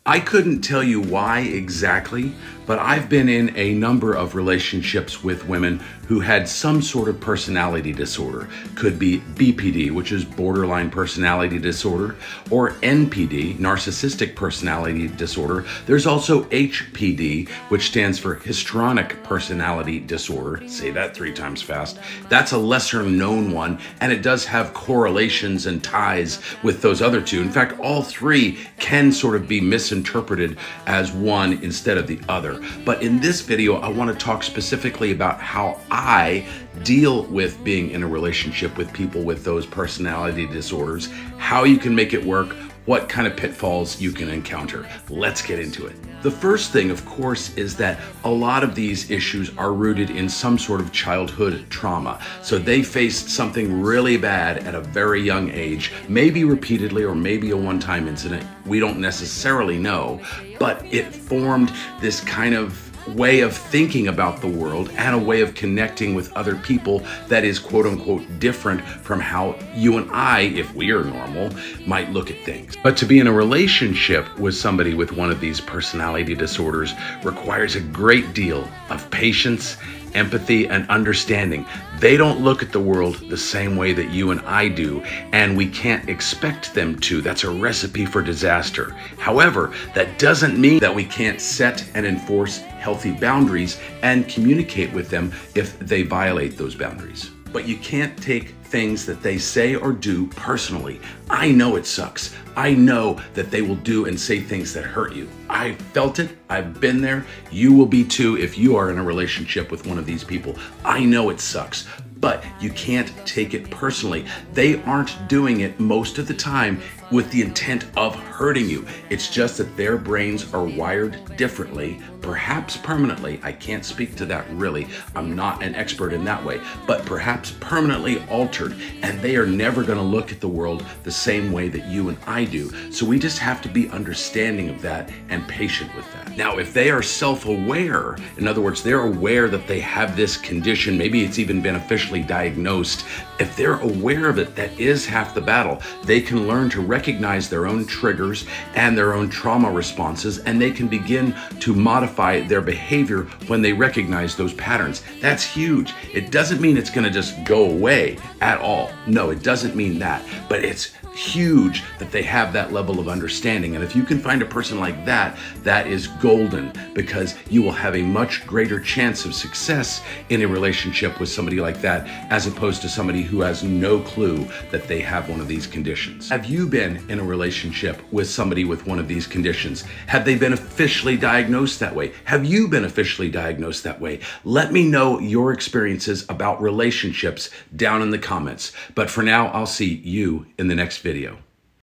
I couldn't tell you why exactly, but I've been in a number of relationships with women who had some sort of personality disorder. Could be BPD, which is borderline personality disorder, or NPD, narcissistic personality disorder. There's also HPD, which stands for histrionic personality disorder. Say that 3 times fast. That's a lesser known one, and it does have correlations and ties with those other two. In fact, all 3 can sort of be misinterpreted as one instead of the other. But in this video, I want to talk specifically about how I deal with being in a relationship with people with those personality disorders, how you can make it work, what kind of pitfalls you can encounter. Let's get into it. The first thing, of course, is that a lot of these issues are rooted in some sort of childhood trauma. So they faced something really bad at a very young age, maybe repeatedly or maybe a one-time incident. We don't necessarily know, but it formed this kind of way of thinking about the world and a way of connecting with other people that is quote unquote different from how you and I, if we are normal, might look at things. But to be in a relationship with somebody with one of these personality disorders requires a great deal of patience, empathy, and understanding. They don't look at the world the same way that you and I do, and we can't expect them to. That's a recipe for disaster. However, that doesn't mean that we can't set and enforce healthy boundaries and communicate with them if they violate those boundaries. But you can't take things that they say or do personally. I know it sucks. I know that they will do and say things that hurt you. I felt it. I've been there. You will be too if you are in a relationship with one of these people. I know it sucks, but you can't take it personally. They aren't doing it most of the time with the intent of hurting you. It's just that their brains are wired differently, perhaps permanently. I can't speak to that really. I'm not an expert in that way, but perhaps permanently altered, and they are never gonna look at the world the same way that you and I do. So we just have to be understanding of that and patient with that. Now, if they are self-aware, in other words, they're aware that they have this condition, maybe it's even been officially diagnosed, if they're aware of it, that is half the battle. They can learn to recognize their own triggers and their own trauma responses, and they can begin to modify their behavior when they recognize those patterns. That's huge. It doesn't mean it's gonna just go away at all. No, it doesn't mean that, but it's huge that they have that level of understanding. And if you can find a person like that, that is golden, because you will have a much greater chance of success in a relationship with somebody like that, as opposed to somebody who has no clue that they have one of these conditions. Have you been in a relationship with somebody with one of these conditions? Have they been officially diagnosed that way? Have you been officially diagnosed that way? Let me know your experiences about relationships down in the comments. But for now, I'll see you in the next video.